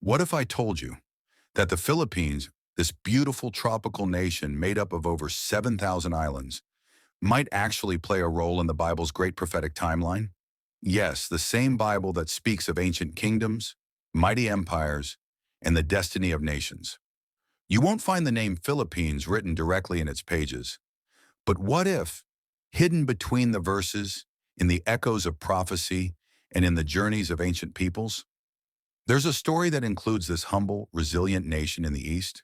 What if I told you that the Philippines, this beautiful tropical nation made up of over 7,000 islands, might actually play a role in the Bible's great prophetic timeline? Yes, the same Bible that speaks of ancient kingdoms, mighty empires, and the destiny of nations. You won't find the name Philippines written directly in its pages. But what if, hidden between the verses, in the echoes of prophecy, and in the journeys of ancient peoples, there's a story that includes this humble, resilient nation in the East?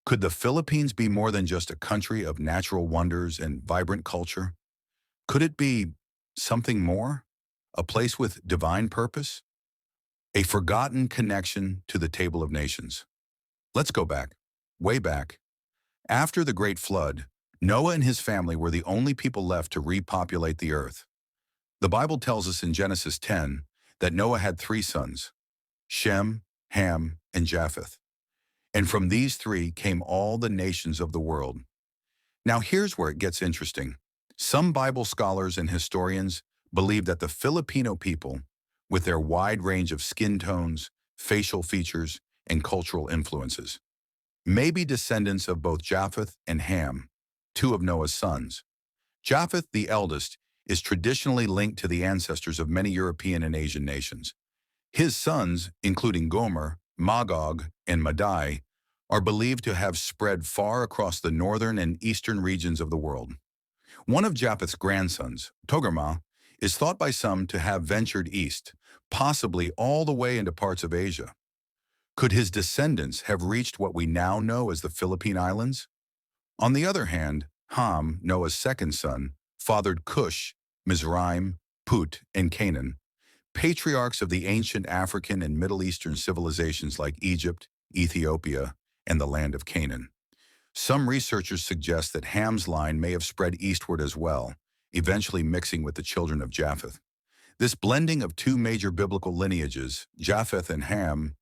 Could the Philippines be more than just a country of natural wonders and vibrant culture? Could it be something more? A place with divine purpose? A forgotten connection to the table of nations? Let's go back, way back. After the Great Flood, Noah and his family were the only people left to repopulate the earth. The Bible tells us in Genesis 10 that Noah had three sons, Shem, Ham, and Japheth. And from these three came all the nations of the world. Now here's where it gets interesting. Some Bible scholars and historians believe that the Filipino people, with their wide range of skin tones, facial features, and cultural influences, may be descendants of both Japheth and Ham, two of Noah's sons. Japheth, the eldest, is traditionally linked to the ancestors of many European and Asian nations. His sons, including Gomer, Magog, and Madai, are believed to have spread far across the northern and eastern regions of the world. One of Japheth's grandsons, Togarmah, is thought by some to have ventured east, possibly all the way into parts of Asia. Could his descendants have reached what we now know as the Philippine Islands? On the other hand, Ham, Noah's second son, fathered Cush, Mizraim, Put, and Canaan, patriarchs of the ancient African and Middle Eastern civilizations like Egypt, Ethiopia, and the land of Canaan. Some researchers suggest that Ham's line may have spread eastward as well, eventually mixing with the children of Japheth. This blending of two major biblical lineages, Japheth and Ham,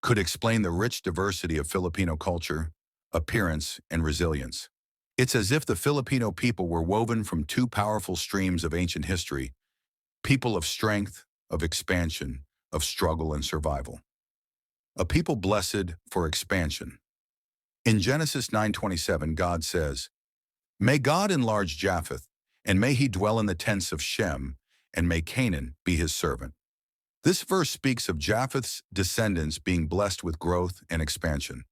could explain the rich diversity of Filipino culture, appearance, and resilience. It's as if the Filipino people were woven from two powerful streams of ancient history, people of strength, of expansion, of struggle and survival. A people blessed for expansion. In Genesis 9:27, God says, "May God enlarge Japheth, and may he dwell in the tents of Shem, and may Canaan be his servant." This verse speaks of Japheth's descendants being blessed with growth and expansion.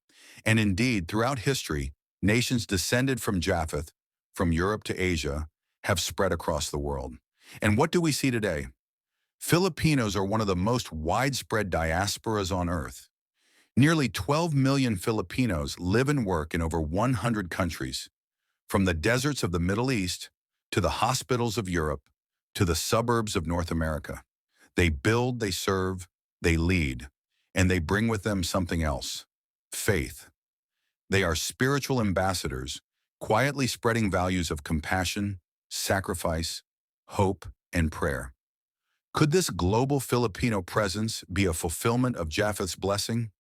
And indeed, throughout history, nations descended from Japheth, from Europe to Asia, have spread across the world. And what do we see today? Filipinos are one of the most widespread diasporas on earth. Nearly 12 million Filipinos live and work in over 100 countries, from the deserts of the Middle East to the hospitals of Europe to the suburbs of North America. They build, they serve, they lead, and they bring with them something else: faith. They are spiritual ambassadors, quietly spreading values of compassion, sacrifice, hope, and prayer. Could this global Filipino presence be a fulfillment of Japheth's blessing,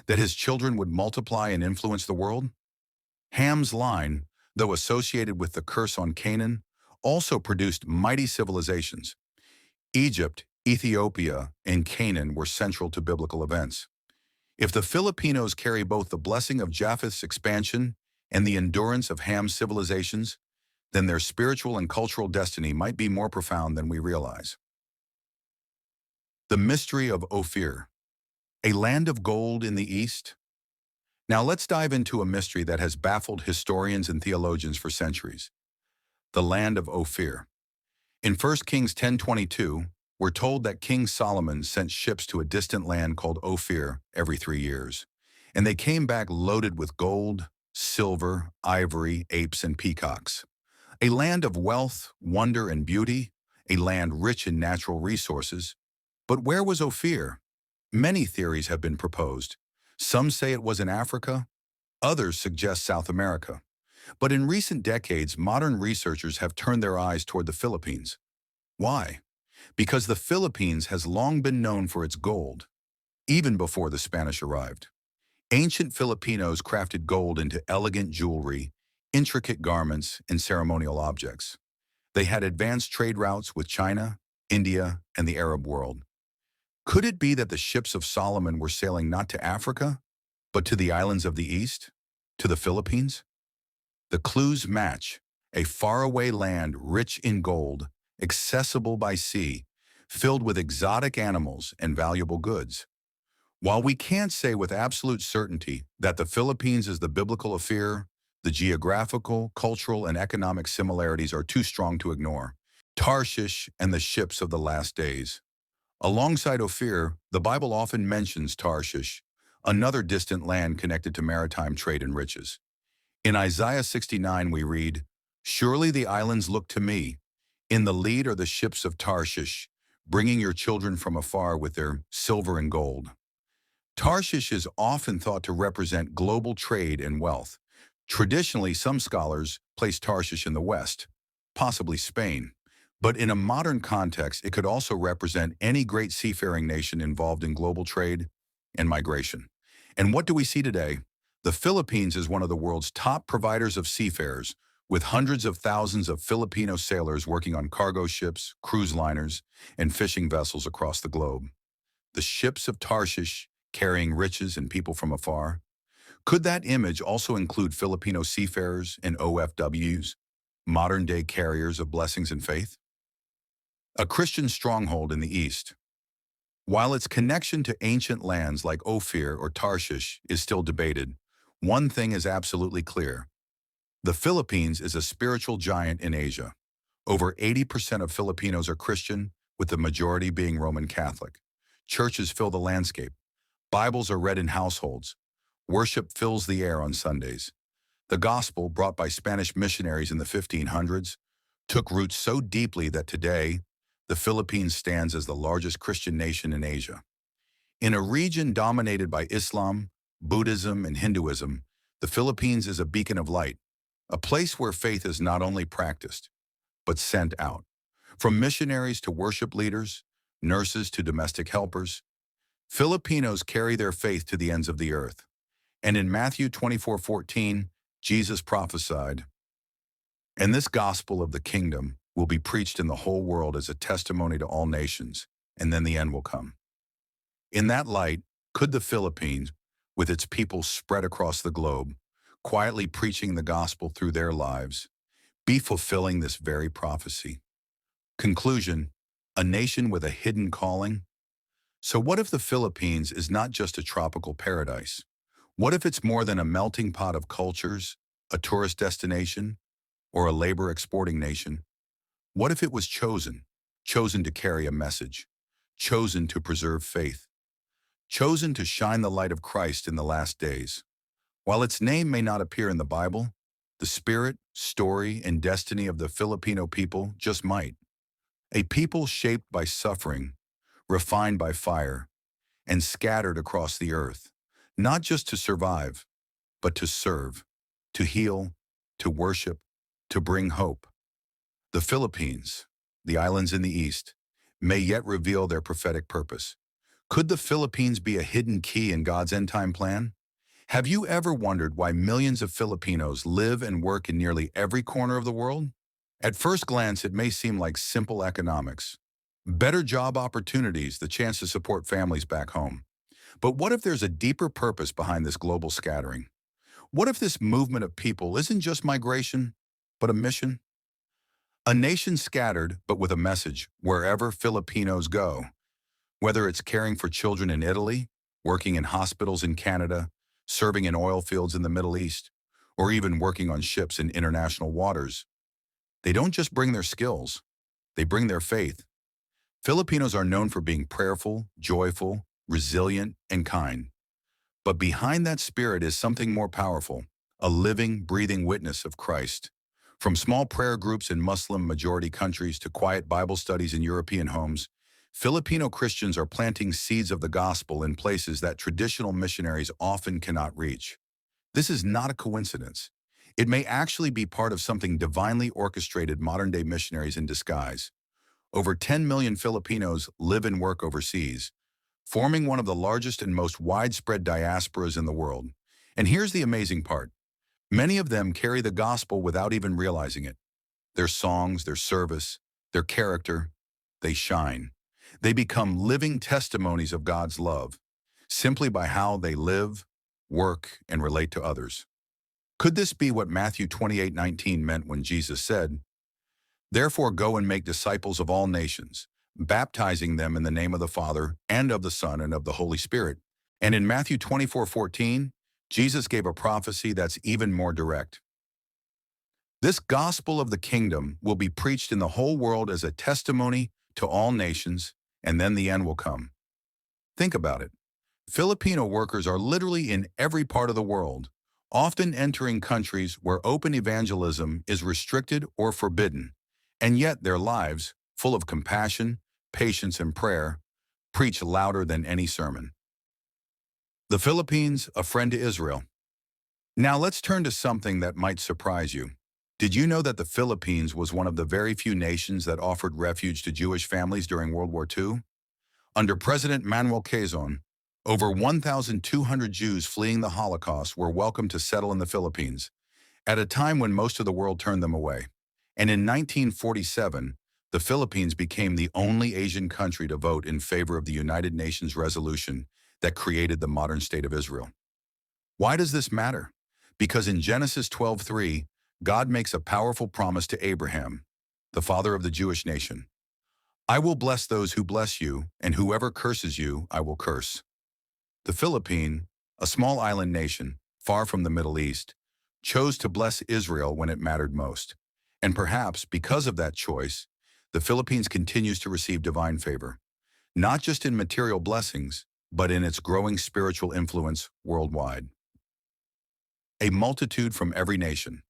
that his children would multiply and influence the world? Ham's line, though associated with the curse on Canaan, also produced mighty civilizations. Egypt, Ethiopia, and Canaan were central to biblical events. If the Filipinos carry both the blessing of Japheth's expansion and the endurance of Ham's civilizations, then their spiritual and cultural destiny might be more profound than we realize. The mystery of Ophir, a land of gold in the east. Now let's dive into a mystery that has baffled historians and theologians for centuries: the land of Ophir. In 1 Kings 10:22, we're told that King Solomon sent ships to a distant land called Ophir every 3 years, and they came back loaded with gold, silver, ivory, apes, and peacocks. A land of wealth, wonder, and beauty, a land rich in natural resources. But where was Ophir? Many theories have been proposed. Some say it was in Africa, others suggest South America. But in recent decades, modern researchers have turned their eyes toward the Philippines. Why? Because the Philippines has long been known for its gold, even before the Spanish arrived. Ancient Filipinos crafted gold into elegant jewelry, intricate garments, and ceremonial objects. They had advanced trade routes with China, India, and the Arab world. Could it be that the ships of Solomon were sailing not to Africa, but to the islands of the East, to the Philippines? The clues match: a faraway land rich in gold, accessible by sea, filled with exotic animals and valuable goods. While we can't say with absolute certainty that the Philippines is the biblical Ophir, the geographical, cultural, and economic similarities are too strong to ignore. Tarshish and the ships of the last days. Alongside Ophir, the Bible often mentions Tarshish, another distant land connected to maritime trade and riches. In Isaiah 69 we read, "Surely the islands look to me. In the lead are the ships of Tarshish, bringing your children from afar with their silver and gold." Tarshish is often thought to represent global trade and wealth. Traditionally, some scholars place Tarshish in the West, possibly Spain. But in a modern context, it could also represent any great seafaring nation involved in global trade and migration. And what do we see today? The Philippines is one of the world's top providers of seafarers, with hundreds of thousands of Filipino sailors working on cargo ships, cruise liners, and fishing vessels across the globe. The ships of Tarshish carrying riches and people from afar. Could that image also include Filipino seafarers and OFWs, modern-day carriers of blessings and faith? A Christian stronghold in the East. While its connection to ancient lands like Ophir or Tarshish is still debated, one thing is absolutely clear. The Philippines is a spiritual giant in Asia. Over 80% of Filipinos are Christian, with the majority being Roman Catholic. Churches fill the landscape. Bibles are read in households. Worship fills the air on Sundays. The gospel, brought by Spanish missionaries in the 1500s, took root so deeply that today, the Philippines stands as the largest Christian nation in Asia. In a region dominated by Islam, Buddhism, and Hinduism, the Philippines is a beacon of light, a place where faith is not only practiced, but sent out. From missionaries to worship leaders, nurses to domestic helpers, Filipinos carry their faith to the ends of the earth. And in Matthew 24:14, Jesus prophesied, "And this gospel of the kingdom will be preached in the whole world as a testimony to all nations, and then the end will come." In that light, could the Philippines, with its people spread across the globe, quietly preaching the gospel through their lives, be fulfilling this very prophecy? Conclusion: a nation with a hidden calling. So what if the Philippines is not just a tropical paradise? What if it's more than a melting pot of cultures, a tourist destination, or a labor exporting nation? What if it was chosen to carry a message, chosen to preserve faith, chosen to shine the light of Christ in the last days? While its name may not appear in the Bible, the spirit, story, and destiny of the Filipino people just might. A people shaped by suffering, refined by fire, and scattered across the earth, not just to survive, but to serve, to heal, to worship, to bring hope. The Philippines, the islands in the East, may yet reveal their prophetic purpose. Could the Philippines be a hidden key in God's end-time plan? Have you ever wondered why millions of Filipinos live and work in nearly every corner of the world? At first glance, it may seem like simple economics. Better job opportunities, the chance to support families back home. But what if there's a deeper purpose behind this global scattering? What if this movement of people isn't just migration, but a mission? A nation scattered, but with a message wherever Filipinos go. Whether it's caring for children in Italy, working in hospitals in Canada, serving in oil fields in the Middle East, or even working on ships in international waters, they don't just bring their skills, they bring their faith. Filipinos are known for being prayerful, joyful, resilient, and kind. But behind that spirit is something more powerful, a living, breathing witness of Christ. From small prayer groups in Muslim-majority countries to quiet Bible studies in European homes, Filipino Christians are planting seeds of the gospel in places that traditional missionaries often cannot reach. This is not a coincidence. It may actually be part of something divinely orchestrated. Modern-day missionaries in disguise. Over 10 million Filipinos live and work overseas, forming one of the largest and most widespread diasporas in the world. And here's the amazing part. Many of them carry the gospel without even realizing it. Their songs, their service, their character, they shine. They become living testimonies of God's love, simply by how they live, work, and relate to others. Could this be what Matthew 28:19 meant when Jesus said, "Therefore go and make disciples of all nations, baptizing them in the name of the Father and of the Son and of the Holy Spirit"? And in Matthew 24:14, Jesus gave a prophecy that's even more direct. This gospel of the kingdom will be preached in the whole world as a testimony to all nations, and then the end will come. Think about it. Filipino workers are literally in every part of the world, often entering countries where open evangelism is restricted or forbidden, and yet their lives, full of compassion, patience, and prayer, preach louder than any sermon. The Philippines, a friend to Israel. Now let's turn to something that might surprise you. Did you know that the Philippines was one of the very few nations that offered refuge to Jewish families during World War II? Under President Manuel Quezon, over 1,200 Jews fleeing the Holocaust were welcomed to settle in the Philippines, at a time when most of the world turned them away. And in 1947, the Philippines became the only Asian country to vote in favor of the United Nations resolution that created the modern state of Israel. Why does this matter? Because in Genesis 12:3, God makes a powerful promise to Abraham, the father of the Jewish nation. "I will bless those who bless you, and whoever curses you, I will curse." The Philippines, a small island nation, far from the Middle East, chose to bless Israel when it mattered most. And perhaps because of that choice, the Philippines continues to receive divine favor, not just in material blessings, but in its growing spiritual influence worldwide. A multitude from every nation.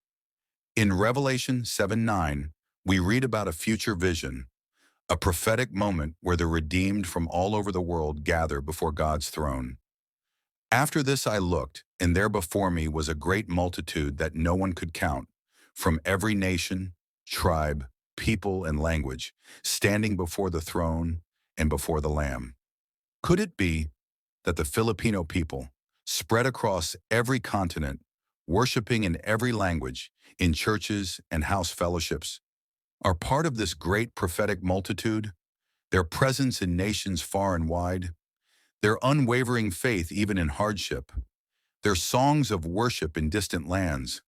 In Revelation 7:9, we read about a future vision, a prophetic moment where the redeemed from all over the world gather before God's throne. "After this I looked, and there before me was a great multitude that no one could count, from every nation, tribe, people, and language, standing before the throne and before the Lamb." Could it be that the Filipino people, spread across every continent, worshiping in every language, in churches and house fellowships, are part of this great prophetic multitude? Their presence in nations far and wide, their unwavering faith even in hardship, their songs of worship in distant lands,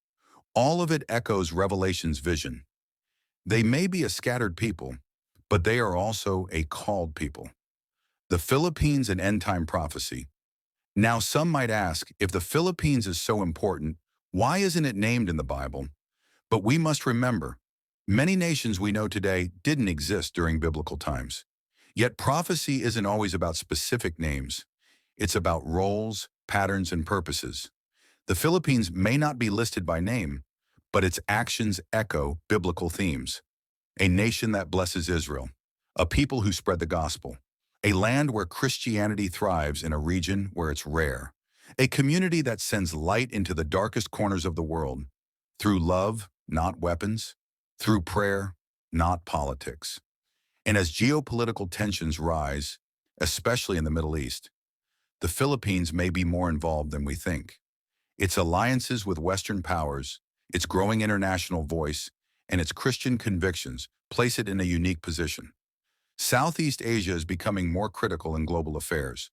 all of it echoes Revelation's vision. They may be a scattered people, but they are also a called people. The Philippines and end-time prophecy. Now some might ask, if the Philippines is so important, why isn't it named in the Bible? But we must remember, many nations we know today didn't exist during biblical times. Yet prophecy isn't always about specific names. It's about roles, patterns, and purposes. The Philippines may not be listed by name, but its actions echo biblical themes. A nation that blesses Israel, a people who spread the gospel, a land where Christianity thrives in a region where it's rare, a community that sends light into the darkest corners of the world, through love, not weapons, through prayer, not politics. And as geopolitical tensions rise, especially in the Middle East, the Philippines may be more involved than we think. Its alliances with Western powers, its growing international voice, and its Christian convictions place it in a unique position. Southeast Asia is becoming more critical in global affairs.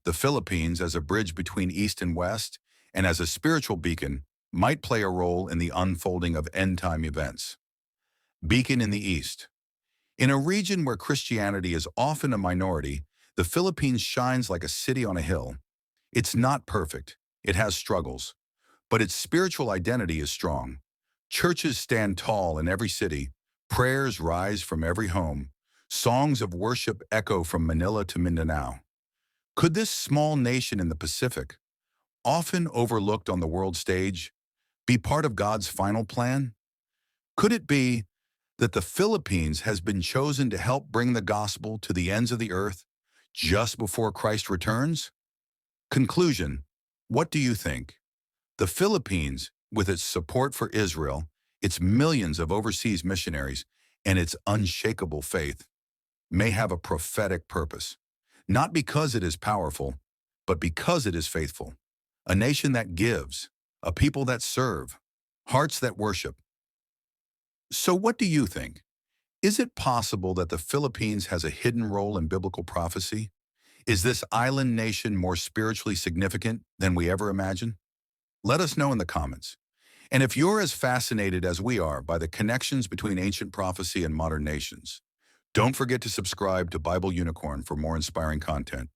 The Philippines, as a bridge between East and West, and as a spiritual beacon, might play a role in the unfolding of end-time events. Beacon in the East. In a region where Christianity is often a minority, the Philippines shines like a city on a hill. It's not perfect, it has struggles, but its spiritual identity is strong. Churches stand tall in every city, prayers rise from every home, songs of worship echo from Manila to Mindanao. Could this small nation in the Pacific, often overlooked on the world stage, be part of God's final plan? Could it be that the Philippines has been chosen to help bring the gospel to the ends of the earth just before Christ returns? Conclusion: what do you think? The Philippines, with its support for Israel, its millions of overseas missionaries, and its unshakable faith, may have a prophetic purpose, not because it is powerful, but because it is faithful. A nation that gives, a people that serve, hearts that worship. So what do you think? Is it possible that the Philippines has a hidden role in biblical prophecy? Is this island nation more spiritually significant than we ever imagined? Let us know in the comments. And if you're as fascinated as we are by the connections between ancient prophecy and modern nations, don't forget to subscribe to Bible Unicorn for more inspiring content.